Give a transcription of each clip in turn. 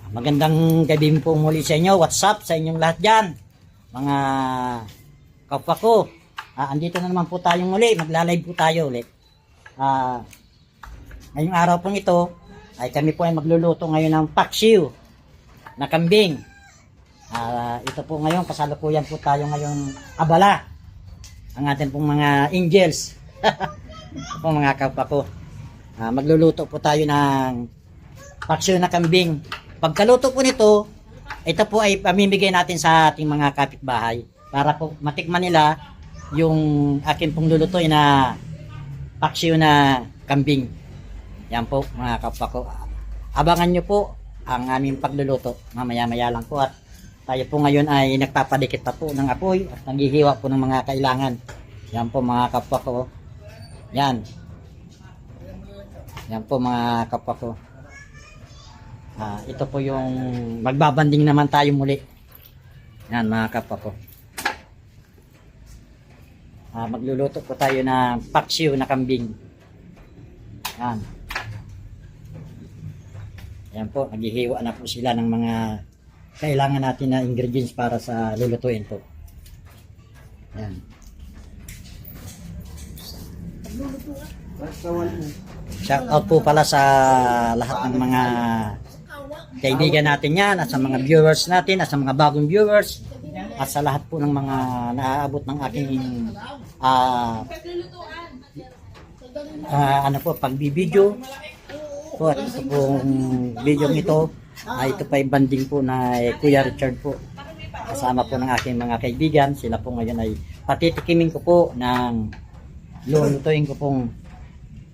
Magandang gabi po muli sa inyo. What's up sa inyong lahat dyan? Mga kapwa ko. Andito na naman po tayong muli. Magla-live po tayo ulit. Ngayong araw pong ito, ay kami po ay magluluto ngayon ng paksiw na kambing. Ito po ngayon, kasalukuyan po tayo ngayong abala. Ang atin pong mga angels. Ito po mga kapwa ko. Magluluto po tayo ng paksiw na kambing. Pagkaluto po nito, ito po ay pamimigay natin sa ating mga kapitbahay para po matikman nila yung akin pong lulutuin na paksiw na kambing. Yan po mga kapwa ko. Abangan nyo po ang aming pagluluto. Mamaya-maya lang po at tayo po ngayon ay nagpapadikit pa po ng apoy at naghihiwa po ng mga kailangan. Yan po mga kapwa ko. Yan. Yan po mga kapwa ko. Ito po yung magbabanding naman tayo muli. Yan mga kapwa ko. Magluluto po tayo ng paksiw na kambing. Yan. Yan po, naghihiwa na po sila ng mga kailangan natin na ingredients para sa lulutuin po. Yan. Shout out po pala sa lahat ng mga kaibigan natin yan at sa mga viewers natin at sa mga bagong viewers at sa lahat po ng mga naaabot ng aking pagbibideo po. At ito pong video ito ay ito pa banding po na Kuya Richard po kasama po ng aking mga kaibigan. Sila po ngayon ay patitikimin ko po ng lulutuin ko pong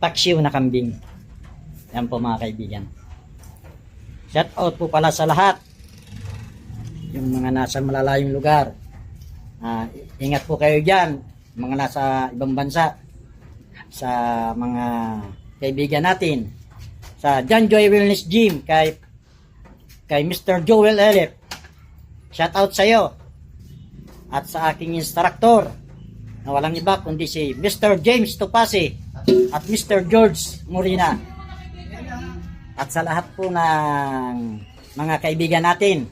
paksiw na kambing. Yan po mga kaibigan. Shout out po pala sa lahat. Yung mga nasa malalayong lugar. Ingat po kayo dyan. Mga nasa ibang bansa. Sa mga kaibigan natin. Sa John Joy Wellness Gym. Kay Mr. Joel Elip. Shout out sa iyo. At sa aking instructor. Na walang iba kundi si Mr. James Topasi. At Mr. George Morina. At sa lahat po ng mga kaibigan natin.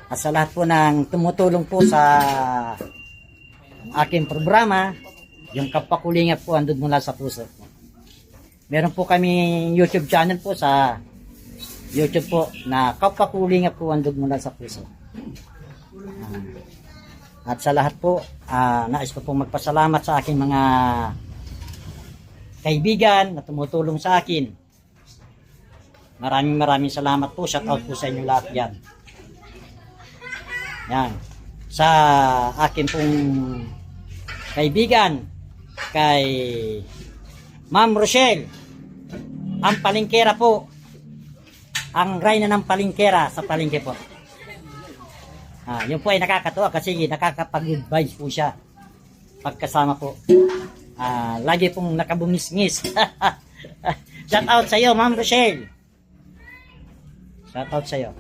At sa lahat po ng tumutulong po sa aking programa, yung kapakulingap po andun mula sa puso. Meron po kami YouTube channel po sa YouTube po na kapakulingap po andun mula sa puso. At sa lahat po, nais ko pong magpasalamat sa aking mga kaibigan na tumutulong sa akin. Maraming salamat po. Shout out po sa inyo lahat yan. Yan. Sa akin pong kaibigan, kay Ma'am Rochelle, ang palingkera po. Ang reyna ng palingkera sa palengke po. Yun po ay nakakatuwa kasi nakakapag-advise po siya. Pagkasama po. Lagi pong nakabungis-ngis. Shout out sa iyo, Ma'am Rochelle. Shout out sa iyo.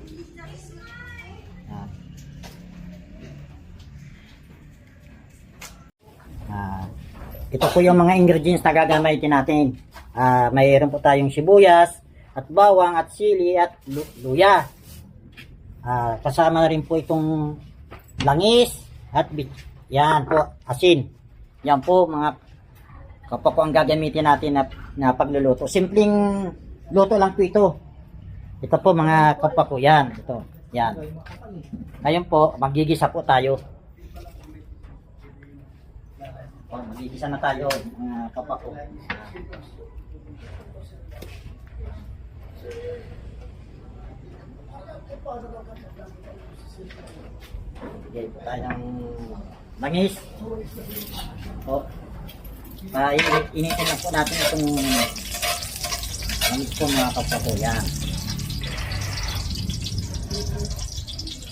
Ito po yung mga ingredients na gagamitin natin. Mayroon po tayong sibuyas at bawang at sili at luya. Kasama na rin po itong langis at yan po, asin. Yan po mga kapag ang gagamitin natin na pagluluto. Simpleng luto lang po ito. Ito po mga kapwa ko, yan, ito, yan. Ngayon po, magigisa po tayo. Magigisa na tayo, mga kapwa ko. Bigay po tayo ng langis. O, initin na po natin itong langis po mga kapwa ko, yan.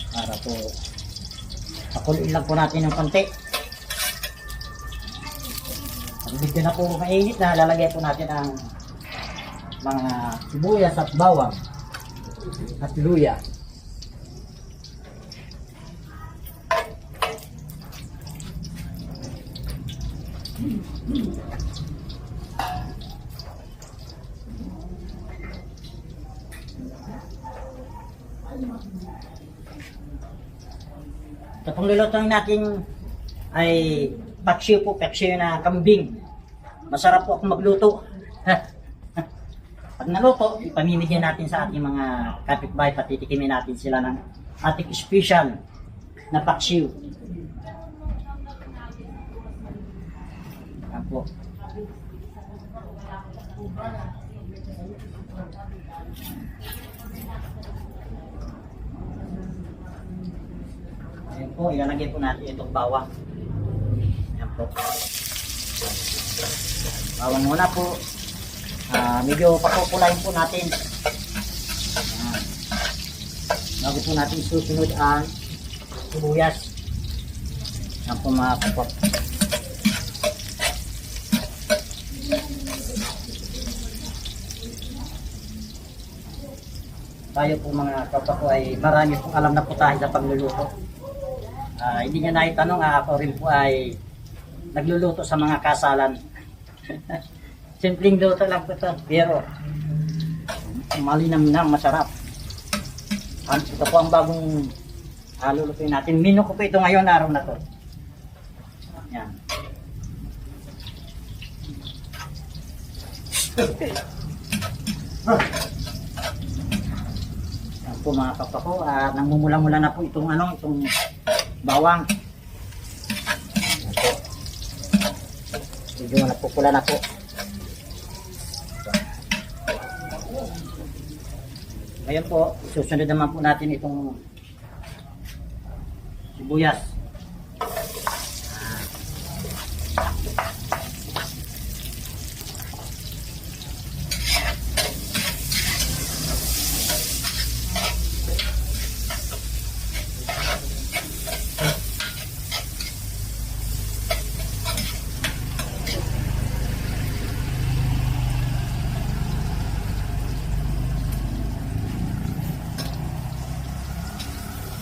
Para po pakuloyin lang po natin ng konti. Pag medyo na po mainit na, lalagay po natin ang mga sibuyas at bawang at luya. Ito pong lulutuin natin ay paksiw po, paksiw na kambing. Masarap po ako magluto. Pag naluto, ipamimigyan natin sa ating mga kapitbahay, patitikimin natin sila ng ating special na paksiw. Yan po. Ayan po, ilalagay po natin itong bawang. Ayan po. Bawang muna po. Medyo papupulayin po natin. Ayan. Bago po natin susunod ang sibuyas. Ayan po mga kapot. Tayo po mga kapwa ko ay marami pong alam na po tayo sa pagluluto. Hindi nyo na itanong, ako rin po ay nagluluto sa mga kasalan. Simpleng luto lang po ito, pero malinamnam, masarap. Ito po ang bagong lulutuin natin. Menu ko po ito ngayon, araw na to. Yan. Yan po mga kapwa ko, nangmumula-mula na po itong bawang. Medyo napupula na po. Ngayon po, susunod naman po natin itong sibuyas.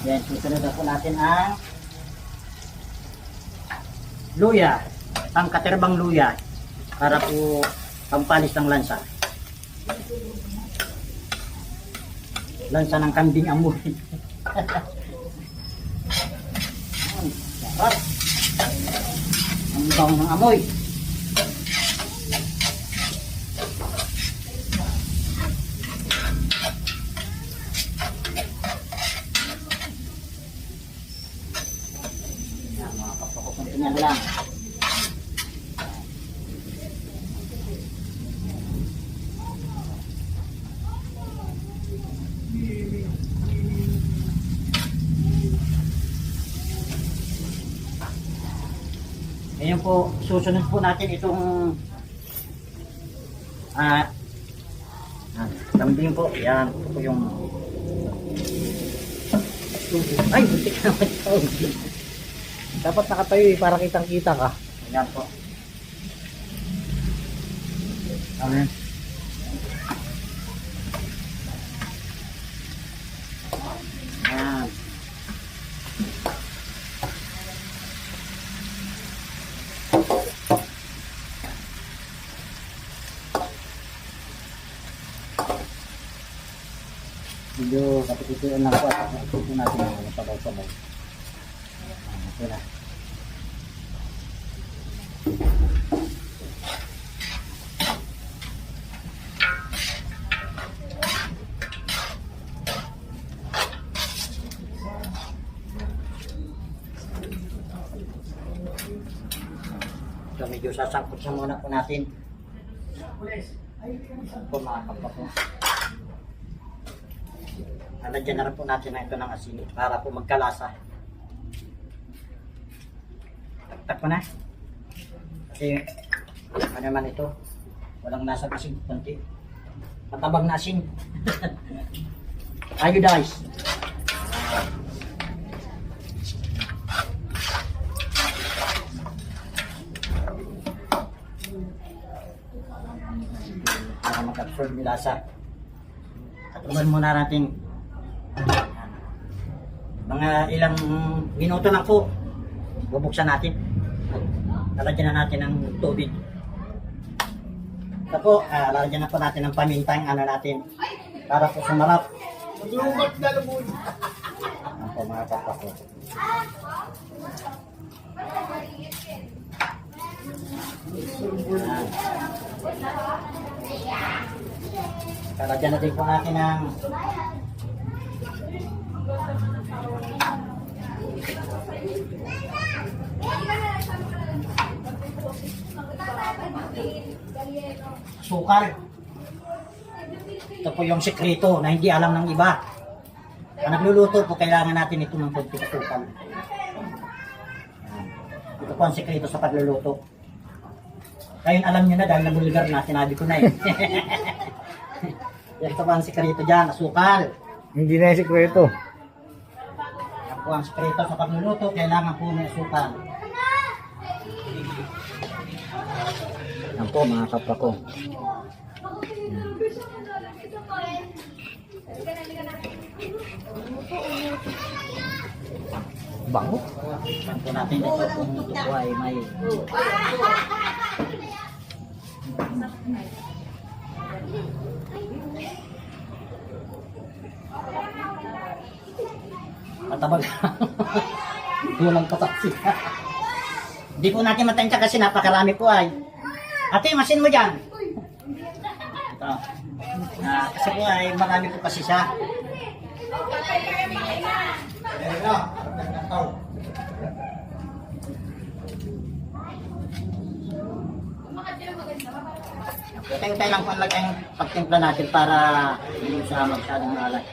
Then, susunod na po natin ang luya, pangkaterbang luya, para po pampalis ng lansa. Lansa ng kambing amoy. Sarap. Ang bango ng amoy. Yan lang. Ngayon po, susunod po natin itong lambing po. Yan po yung ay, butik naman ito. Dapat nakatayo para kitang-kita ka. Ayan po. Amen. Ayan. Medyo kapitituan lang po at ito natin ang sabaw-sabaw. Ito na. So medyo sasangkot na muna po natin. Po mga kapwa po. Nalagyan na rin po natin na ito ng asin para po magkalasa. Taktak ko na. Kasi ano naman ito, walang nasa kasi konti. Matabang na asin. Iodized. Para mag-absorb yung lasa. At uman muna natin mga ilang minuto lang po. Bubuksan natin. Lalagyan na natin ng tubig. Ito po, lalagyan na po natin ng pamintang natin para po sumarap. Ano po mga kapwa ko. Yan. Kalagyan natin po natin ng sukal. Ito po yung sekreto na hindi alam ng iba. Pag nagluluto po, kailangan natin ito ng konting sukal. Yan. Ito po ang sekreto sa pagluluto. Ngayon alam nyo na dahil nabulgar na, sinabi ko na eh. Ito po ang sekreto dyan, asukal. Hindi na yung sikreto. Yan po ang sekreto sa pagluluto, kailangan po may asukal. Yan po mga kapwa ko. Bango. Yan po natin ito kung ito po ay may matabag. Walang patapsi. Hindi po natin matansya kasi napakarami po ay. Ate, masin mo dyan. Ito. Kasi po ay marami po kasi siya. Tayo lang po ang lagay ang pagtimpla natin para hindi siya masyadong maalat.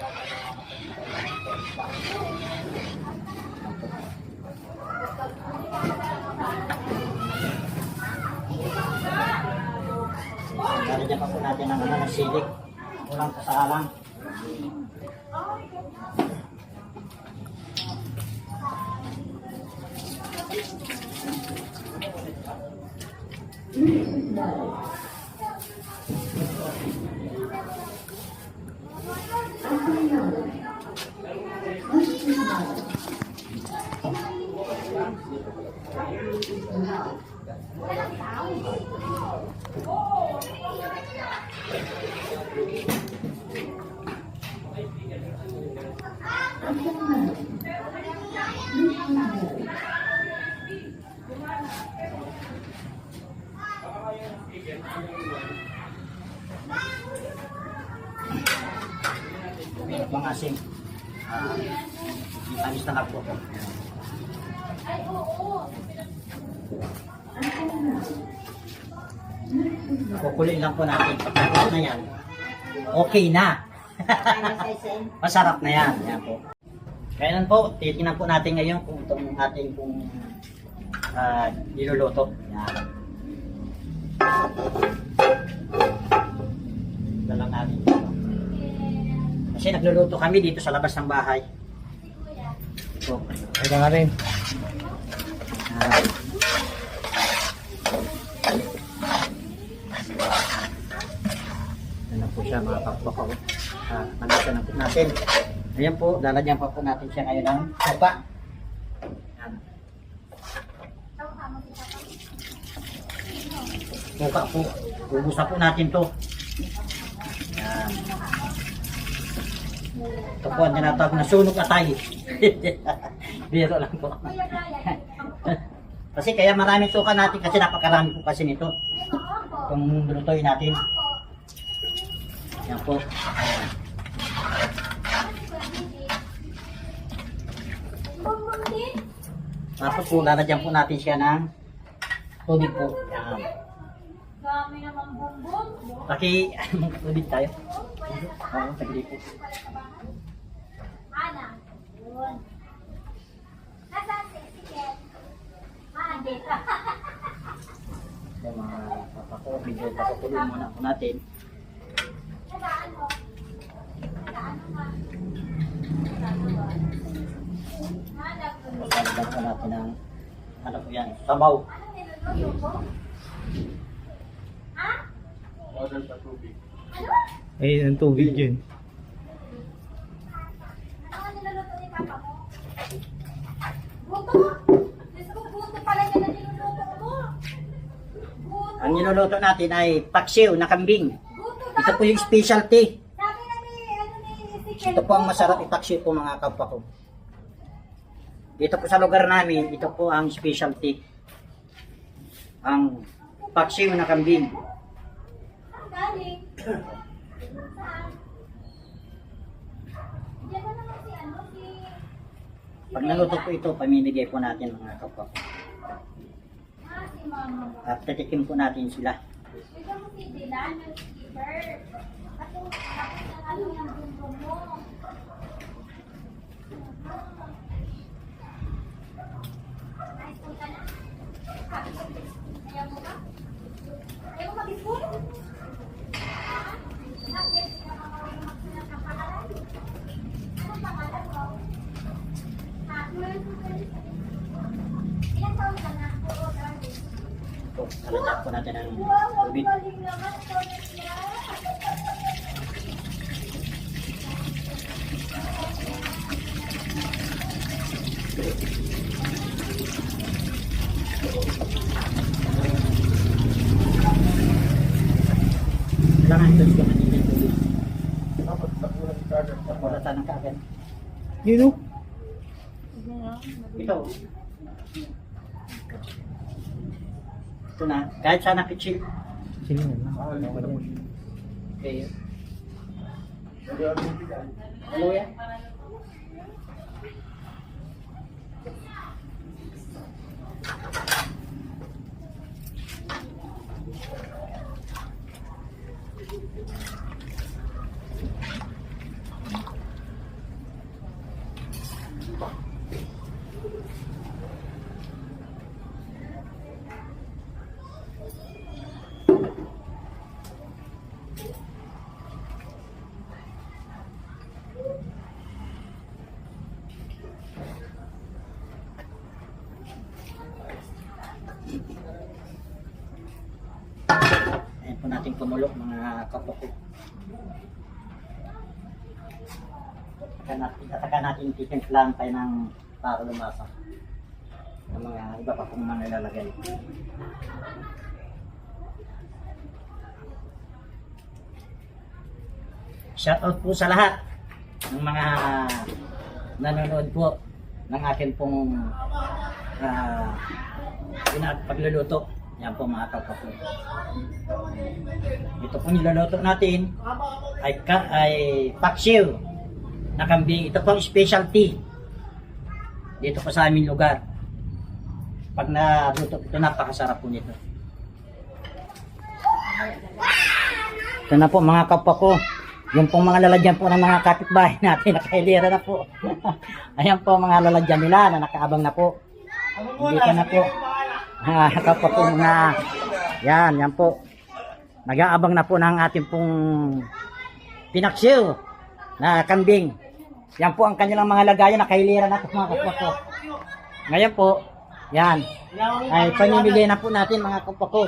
Lalagyan pa po natin ng ng silik. Kulang pa sa alang. Mayroon pang asin. Itanis na lang po. Kukuloy lang po natin. Pagkakot na yan, okay na. Masarap na yan. Yan po. Kaya po, titingnan po natin ngayon kung itong ating kung niluluto. Yan. Ito lang natin. Kasi nagluluto kami dito sa labas ng bahay. Ito. Ito nga rin. Ano po siya mga kapwa ko. Nalagyan na po natin. Ayan po, lalagyan pa po natin siya ngayon ng sopa. Ayan. Sopa po. Bubusa po natin to. Ayan. Ito po ang tinatawag na sunog atay. Biro lang po. Kasi kaya maraming suka natin kasi napakarami po kasi nito. Itong lutuin natin. Yan po. Ayan. Tapos po, lalagyan po natin siya ng tubig po. Yan. Dami naman bumbong. Tubig tayo. Oo, saglit po. Ana. Yun. Nasaan si Ken? Dito. So, mga papako, medyo papakuloy muna po natin. Nasaan mo? Nasaan mo nga? Lalagyan po natin ng ano po yan, sabaw. Ano niluluto mo? Ha? Ano? Ayun ang tubig yun. Ano ang niluluto ni Papa mo? Buto? Diyos ko, buto pala niya na niluluto mo. Buto. Ang niluluto natin ay paksiw na kambing. Buto Ito daw. po yung specialty. Sabi na ni, si Ken. Ito po ang masarap ipaksiw po mga kapwa ko. Dito po sa lugar namin, ito po ang specialty. Ang paksiw na kambing. Galing. Saan? Diyan na naman si ano, si... Pag naluto po ito, pamimigay po natin mga kapwa ko. Si Mama. At titikim po natin sila. Bigyan mo si Dylan, yung skipper. Tapos ang ano yung bumbong mo. Nice po ka na. Ayaw mo ba? Ayaw mo mag-school? Bakit? Anong pangalan mo? Ilang taon ka na? Oo, darling. Ito, nalagyan po natin ang Wow, ang tubig. galing naman. Galing niya. Kailangan ito dito natin yung tubig. Pagkulatan ng kaagad. Yun o. Ito. Ito na. Kahit sana pitching. Sige na. Okay. Hallelujah. Ayan po natin kumulo mga kapwa ko. Tataka natin titimplang tayo ng para lumasa. Ang mga iba pa pong mga nilalagay. Shoutout po sa lahat ng mga nanonood po ng akin pong pagluluto. Yan po mga kapwa ko. Ito pong niluluto natin ay paksiw na kambing. Ito pong specialty dito po sa aming lugar. Pag naluto ito, napakasarap po nito. Ito na po mga kapwa ko. Yung pong mga lalagyan po ng mga kapitbahay natin, nakailira na po. Ayan po mga lalagyan nila na nakaabang na po. Dito na po. Kapwa po mga, yan po. Nag-aabang na po ng ating pong pinaksiw na kambing. Yan po ang kanilang mga lagayan, nakailira na po mga kapwa ko. Ngayon po, yan, ay pamimigay na po natin mga kapwa ko.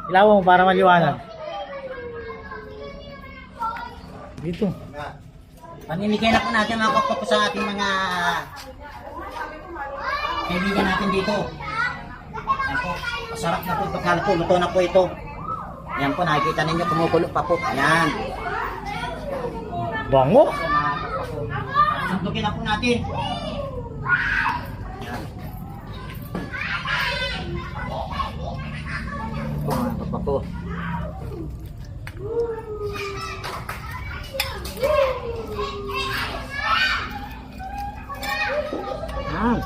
Ilaw mo para maliwanag. Dito. Pamimigay na po natin mga kapwa ko sa ating mga kaibigan natin dito. Yan po, masarap na po pagkaluto, luto na po ito. Yan po, nakikita ninyo kumukulo pa po. Yan. Bango. So, mga kapwa ko, sundukin na po natin. Yan. Ito mga kapwa ko. Yan.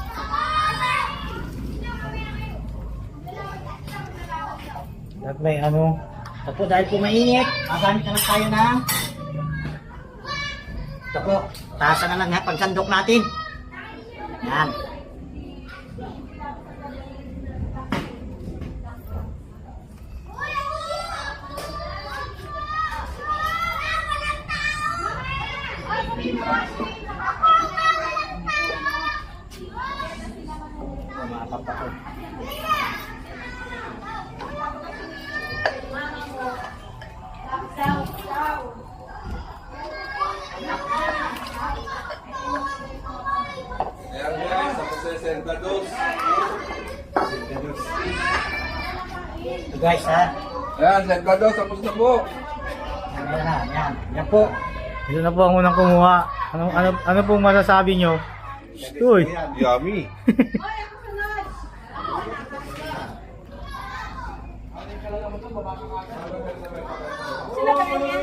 At may ano. Ito po, dahil po mainit, magamit na lang tayo ng ito po, taasan na lang ha, pagsandok natin. Yan. Ito, mga kapwa ko. Ayan guys, tapos na yung sentados. Ito guys ha. Ayan, sentados, tapos na po. Yan na, yan. Yan po. Ito na po ang unang kumuha. Ano pong masasabi nyo? Uy. Yummy. Ay, ako sunod. Sila ba yan?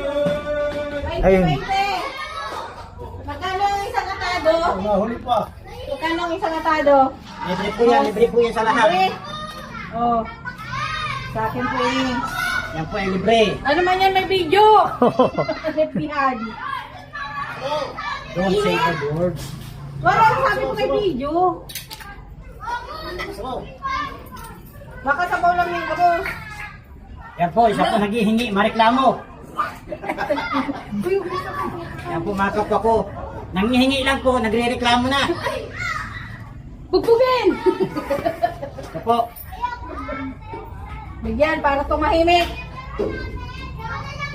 Ayun. 20. Magkano ang isang atado? Huli pa. Magkano ang isang atado? Libre po yan sa lahat. Libre. Oh. Sa akin po eh. Yan po ay libre. Ano man yan, may video. Repihan. Don't say the word. Wala, sabi ko may video. Baka sabaw lang yung ako. Yan po, isa po naghihingi, mareklamo. Yan po mga kapwa ko. Nanghihingi lang po, nagre-reklamo na. Bugbugin! Ito po. Bigyan, para tumahimik.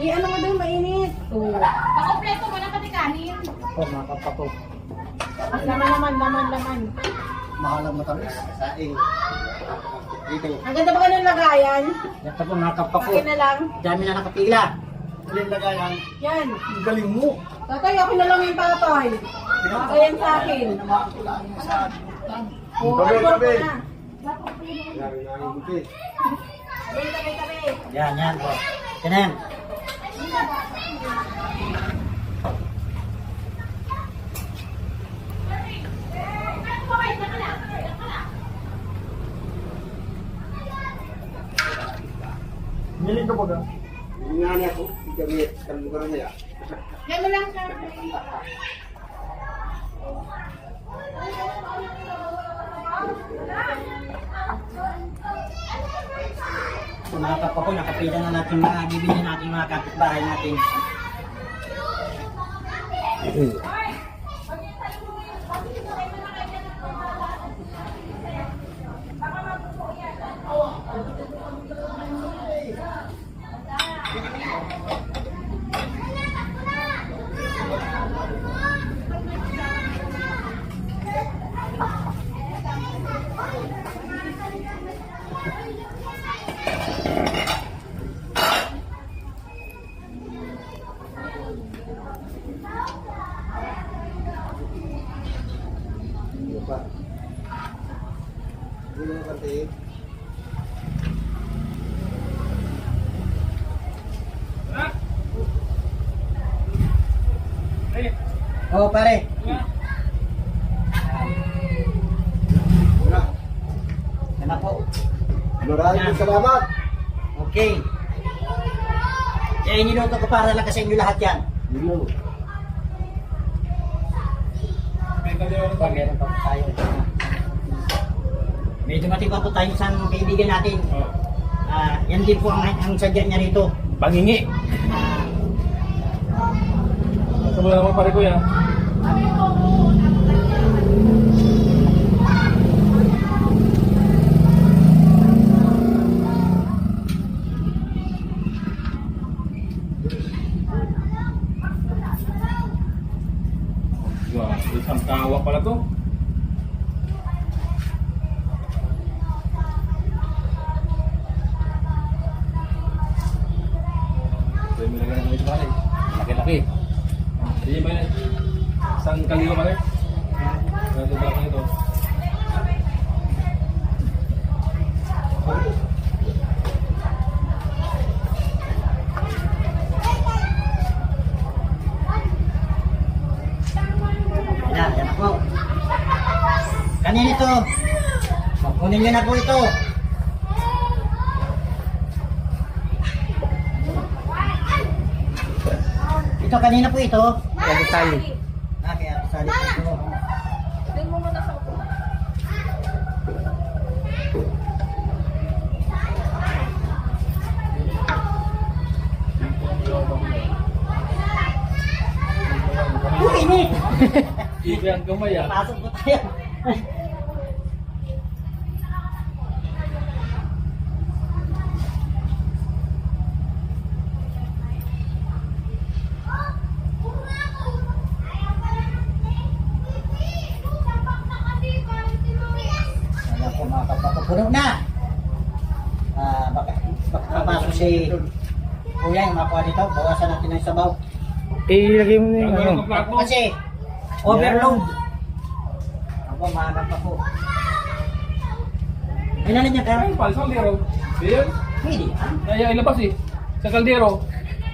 Ano mo doon, mainit. Pakompleto mo na pati kanin. Ito po mga kapwa ko. Laman. Mahalang matamis. Saing. Dito. Ang ganda ba ka ng lagayan? Yan po mga kapwa ko. Akin na lang. Dami na nakapila. Uling lagayan. Yan. Ang galing mo. Tatay, akin na lang yung tatay. Ayan sa akin. Oo, Tabi, ano tabi. na? Tabi. Yan po. Yan. Niling ka ba ka? Hindi nga niya ako. Hindi kami kalumukan niya. Yan mo lang sa So mga kapwa ko, nakapila na natin mga bibili natin mga kapitbahay natin. Oh pare. Yan na po. Maraming salamat. Okay. Eh, niluto ko para lang sa inyo lahat yan. Yun. Pa, meron pa po tayo. May dumating pa po tayo sa kaibigan natin. Yan din po ang sadya niya rito. Pangingi. Ito mo naman pare ko yan. Isang tawa pala to. Ito yung nilagay ng ito pare. Laki-laki. Hindi ba yun? Isang kaliwa pare? Ito ba ito? Yan na po. Kanina ito. Kunin nyo na po ito. Ito kanina po ito. Kaya tayo. Kaya kasali po ito. Tingnan mo muna sa upo. Uy, init! Iba ang kamay ah. Pasok po tayo. Ayan po mga kapatid. Na! Baka papasok si Kuya yung makuha dito. Bawasan natin ng sabaw. Ilagay mo na yung ano. Kasi overload. po, mga kapako. Ay, nalan niya ka? Ay, pal, sa kaldero. Pwede yun? Pwede yan. Ay, ilabas eh. Sa kaldero.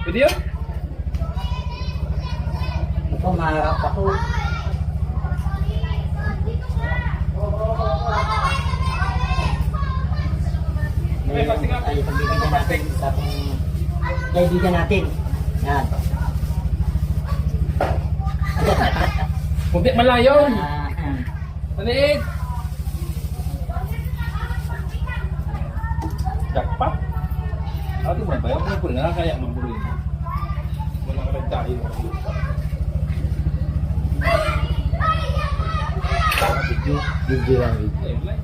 Pwede yun? Ito po, mga kapako. Ay, pati nga. Ay, pagbibigyan natin sa ating kaibigan natin. Yan. Kunti man lang yun. Ah, Maliit. Jackpot. Ate mo na ba? Ako na nakakaya mo po rin. Wala ka nagtayo. Video lang. Ayun lang.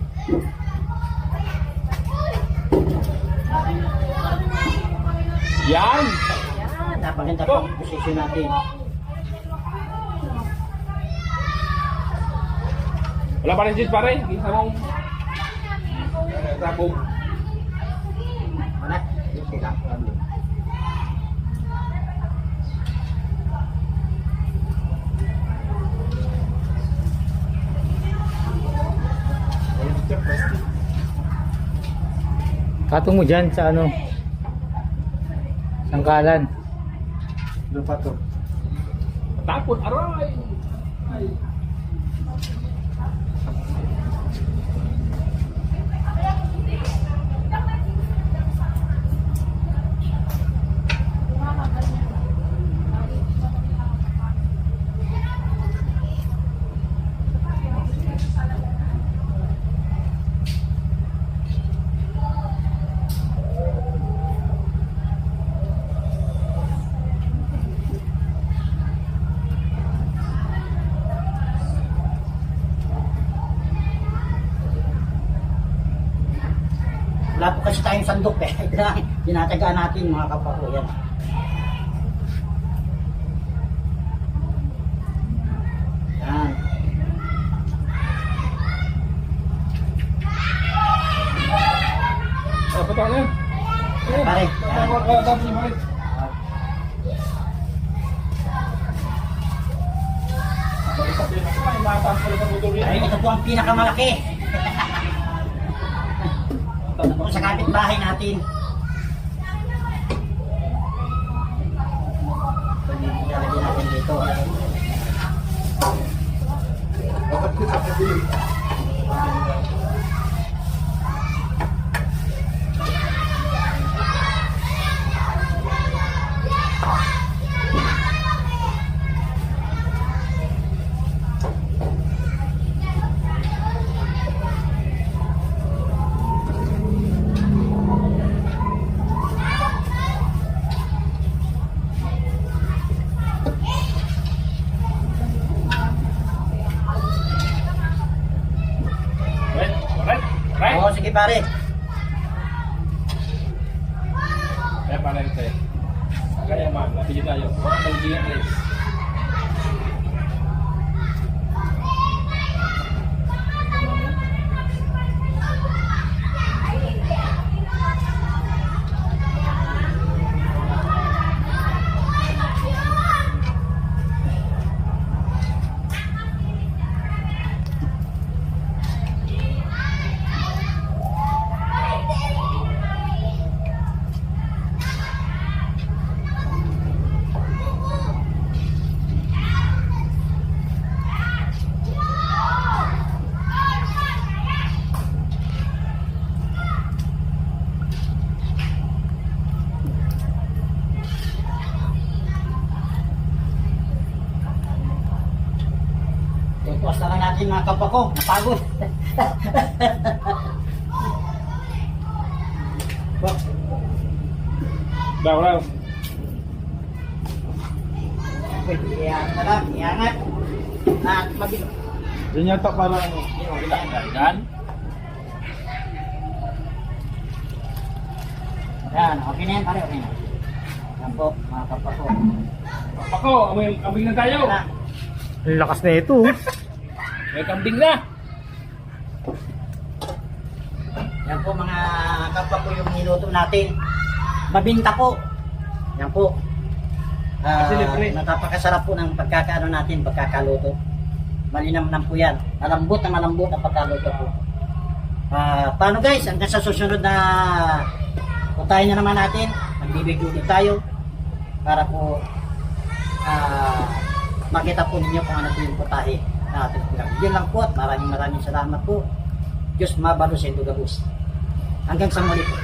Yan! yan, napaganda po ang posisyon natin. Wala pa rin jeans pare. Isa mong sabog. Wala. Sila. Katong mo dyan sa ano? Sangkalan. Doon pa to. Tapon, aray! Ay. Wala po kasi tayong sandok eh. Tinatagaan natin mga kapako. Yan. Yan. Oh, patang na. Pare. Yan. Tapos yung pare. Ay, ito po ang pinakamalaki. Ito po sa kapitbahay natin. Ilalagay natin dito. Right? Oo, sige pare. Kaya pala ito eh. Kaya man, napili tayo. Pag-ibigyan ulit. Tuwas na lang natin mga kapako. Napagod. Daw, daw. Pwede iangat na lang. Iangat. At mabig. Doon yata para ano. Yan. Yan, okay na yan pare. Okay na. Yan po mga kapako. Ako, kambing na tayo. Yan. Ang lakas na ito. May kambing na. Yan po mga kapako yung niluto natin. Mabinta po. Yan po. Kasi libre. Napakasarap po ng pagkakaano natin, pagkakaluto. Malinamnam po yan. Malambot na malambot ang pagkaluto po. Paano guys? Hanggang sa susunod na putahin na naman natin. Magbibigyo ulit tayo para po makita po ninyo kung ano po yung putahe na ating pinag. Yun lang po at maraming salamat po. Diyos mabalo sa Indogabus. Hanggang sa muli po.